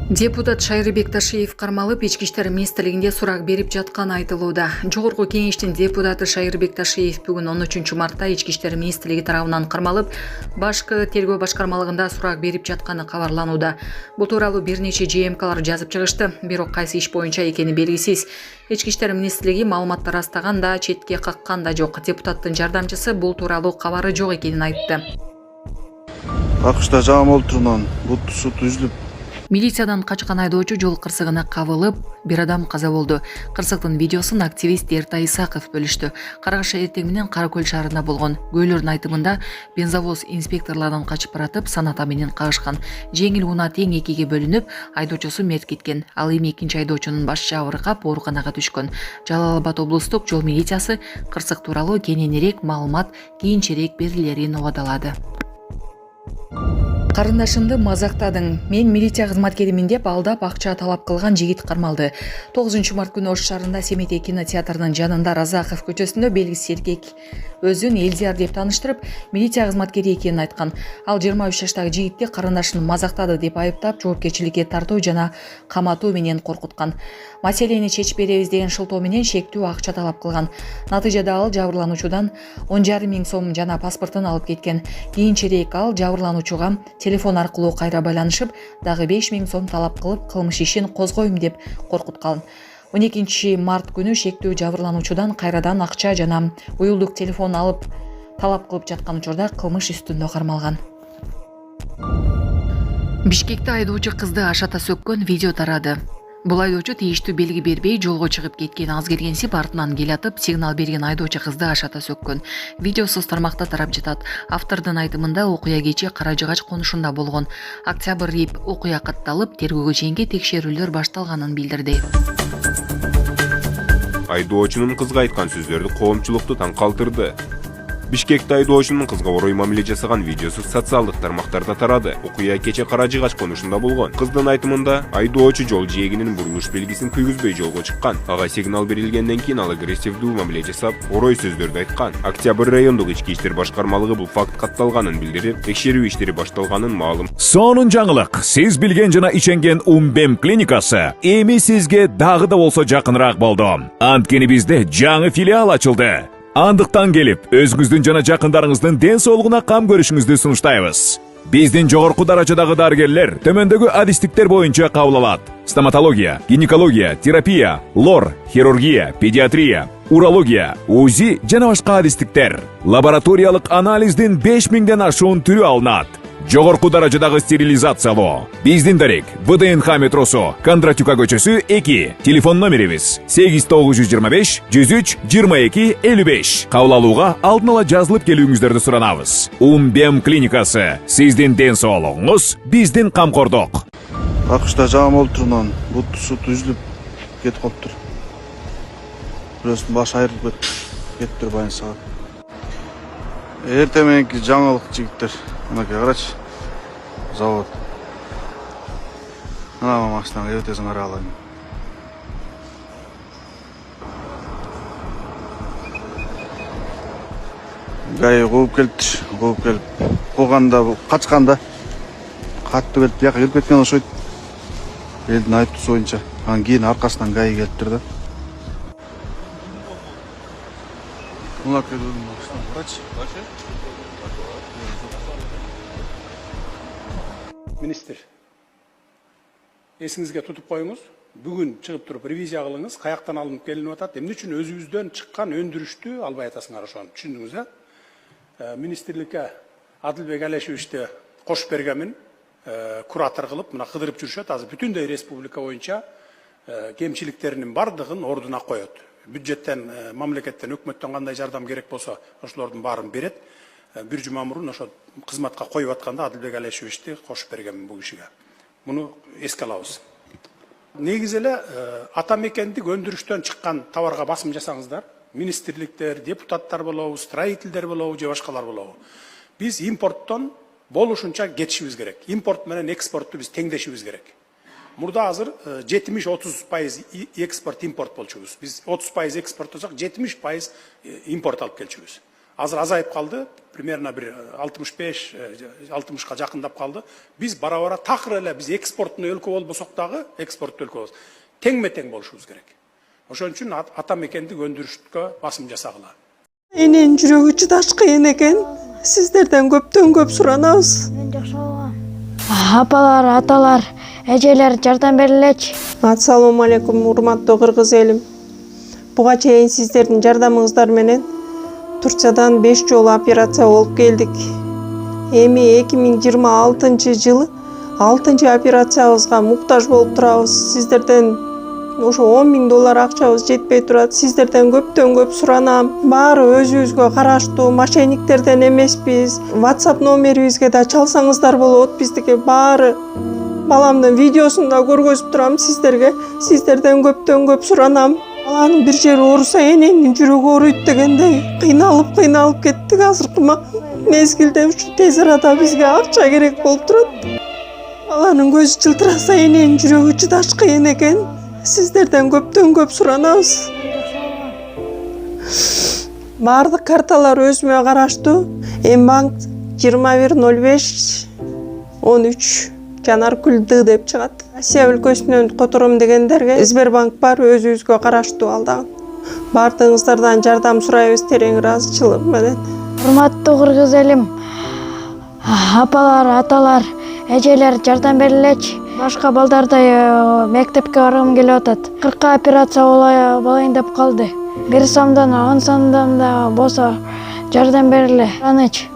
Депутат Шайрыбек Ташиев кармалып, ички иштер министрлигинде сурак берип жатканы айтылууда. Жогорку кеңештин депутаты Шайрыбек Ташиев бүгүн 13-мартта ички иштер министрлиги тарабынан кармалып, башкы тергөө башкармалыгында сурак берип жатканы кабарланууда. Бул тууралуу бир нече ЖМКлар жазып чыгышты, бирок кайсы иш боюнча экени белгисиз. Ички иштер министрлиги маалыматты растаган да, четке каккан да жок. Депутаттын жардамчысы бул тууралуу кабары жок экенин айтты. Акышта жаам олтурунан бут сут үзүлүп. Милициядан качкан айдоочу жол кырсыгына кабылып, бир адам каза болду. Кырсыктын видеосун активист Эртай Исаков бөлүштү. Карагаш эртең менен Кара Көл шаарында болгон. Көйлөрдүн айтымында бензовоз инспекторлордон качып баратып, саната менен кагышкан. Жеңил унаа тең экиге бөлүнүп, айдоочусу мерт кеткен. Ал эми экинчи айдоочунун баш жабыркап ооруканага түшкөн. Жалал Абад облустук жол милициясы кырсык тууралуу кененирээк маалымат кийинчерээк берилерин убадалады. Карындашымды мазактадың. Мен милиция кызматкеримин деп алдап акча талап кылган жигит кармалды. 9-март күнү Ош шаарында Семетей кинотеатрынын жанында Разахов көчөсүндө белгисиз эркек өзүн Элдияр деп тааныштырып, милиция кызматкери экенин айткан. Ал 23 жаштагы жигитти карындашын мазактады деп айыптап, жоопкерчиликке тартуу жана каматуу менен коркуткан. Маселени чечип беребиз деген шылтоо менен шектүү акча талап кылган. Натыйжада ал жабырлануучудан 10,5 миң сом жана паспортун алып кеткен. Кийинчерээк ал жабырлануучуга телефон аркылуу кайра байланышып, дагы 5 миң сом талап кылып, кылмыш ишин козгойм деп коркуткан. 12-март күнү шектүү жабырлануучудан кайрадан акча жана уюлдук телефон алып талап кылып жаткан учурда кылмыш үстүндө кармалган. Бишкекте айдоочу кызды ашата сөккөн видео тарады. Бул айдоочу тийиштүү белги бербей жолго чыгып кеткен. Аз келгенсип артынан келатып, сигнал берген айдоочу кызды ашата сөккөн. Видеосу тармакта тарап жатат. Автордун айтымында окуя кечээ Кара Жыгач конушунда болгон. Октябрь рип окуя катталып, тергөөгө чейинки текшерүүлөр башталганын билдирди. Айдоочунун кызга айткан сөздөрү коомчулукту таң калтырды. Бишкекте айдоочунун кызга орой мамиле жасаган видеосу социалдык тармактарда тарады. Окуя кече Кара Жыгач конушунда болгон. Кыздын айтымында айдоочу жол жээгинин бурулуш белгисин кыйгызбай жолго чыккан. Ага сигнал берилгенден кийин ал агрессивдүү мамиле жасап, орой сөздөрдү айткан. Октябрь райондук ички иштер башкармалыгы бул факт катталганын билдирип, текшерүү иштери башталганын маалым. Сонун жаңылык. Сиз билген жана иченген Умбем клиникасы эми сизге дагы да болсо жакыныраак болду. Анткени бизде жаңы филиал ачылды. Андыктан келип, өзүңүздүн жана жакындарыңыздын ден соолугуна кам көрүшүңүздү сунуштайбыз. Биздин жогорку даражадагы дарыгерлер төмөндөгү адистиктер боюнча кабыл алат. Стоматология, гинекология, терапия, лор, хирургия, педиатрия, урология, УЗИ жана башка адистиктер. Лабораториялык анализдин 5000ден ашуун түрү алынат. Жогорку даражадагы стерилизациялоо. Биздин дарек ВДНХ метросу, Кондратюка көчөсү 2. Телефон номерибиз 8925 103 22 55. Кабыл алууга алдын ала жазылып келүүңүздөрдү суранабыз. Умбем клиникасы. Сиздин ден соолугуңуз, биздин камкордук. Акышта жаам олтурунан бут сут үзүлүп кетип калыптыр. Бирөөсүнүн башы айрылып кетиптир байынсага. Эртең мененки жаңылык жигиттер. Мынакей карачы. Завод. Ана машинаға өтесің аралайын. Гай қуып келіп, қоғанда, қачқанда, қатты келіп, яқы келіп кеткен ошойды. Елдің айыпты сойынша. Кейін арқасынан гай келіп тұрды. Мынакей машинаға қарачы. Министр, есіңізге тұтып қойыңыз, бүгін шығып тұрып ревизия қылыңыз, қаяқтан алынып келініп атады, емне үшін өзіңізден шыққан өндірішті албай атасыңар ошоны түшүндүңүз, министрликке Адылбек Алешевичти кош бергенмин, куратор кылып, мына кыдырып жүрүшөт, азыр бүтүндөй республика боюнча кемчиликтеринин бардыгын ордуна коет. Бюджеттен, мамлекеттен, өкмөттөн кандай жардам керек болсо, ошолордун баарын берет. Bir жума мурун ошо кызматка коюп атканда Адылбек Алешевичти кошуп бергенмин бул кишиге. Муну эске алабыз. Негизи эле ата мекендик өндүрүштөн чыккан товарга басым жасаңыздар. Министрликтер, депутаттар болобу, строительдер болобу, же башкалар болобу. Биз импорттон болушунча кетишибиз керек. Импорт менен экспортту биз теңдешибиз керек. Мурда азыр 70-30% экспорт импорт болчубуз. Биз 30% экспорттосок 70% импорт алып келчүбүз. азыр азайып калды, примерно бир 65-60ка жакындап калды. Биз бара такыр эле биз экспорттун өлкө болбосок дагы, экспорттуу өлкө болсок теңме тең болушубуз керек. Ошон үчүн ата мекендик өндүрүшкө басым жасагыла. Эненин жүрөгү чыдаш кыйын экен. Сиздерден көптөн көп суранабыз. Апалар, аталар, эжелер жардам берилечи. Ассалому алейкум, урматтуу кыргыз элим. Буга чейин сиздердин жардамыңыздар менен Турциядан 5 жолу операция болуп келдик. Эми 2026 жылы 6-чы операциябызга муктаж болуп турабыз. Сиздерден ошо $10.000 акчабыз жетпей турат. Сиздерден көптөн көп суранам. Баары өзүбүзгө караштуу, мошенниктерден эмеспиз. WhatsApp номерибизге да чалсаңыздар болот. Биздики баары баламдын видеосун да көргөзүп турам сиздерге. Сиздерден көптөн көп суранам. Баланын бир жери ооруса эненин жүрөгү ооруйт дегендей кыйналып кеттик. Азыркы мезгилде ушу тез арада бизге акча керек болуп турат. Баланын көзү жылтыраса эненин жүрөгү чыдаш кыйын экен. Сиздерден көптөн көп суранабыз. Баардык карталар өзүмө караштуу. Мбанк 210513 Жанаркүл Д деп чыгат. Россия өлкөсүнөн котором дегендерге Сбербанк бар, өзүбүзгө караштуу ал дагы. Баардыгыңыздардан жардам сурайбыз терең ыраазычылык менен. Урматтуу кыргыз элим, апалар, аталар, эжелер жардам берилечи. Башка балдардай мектепке баргым келип атат. 40 операция болайын деп калды. 1 сомдон 10 сомдон да болсо жардам бериле. Аныч.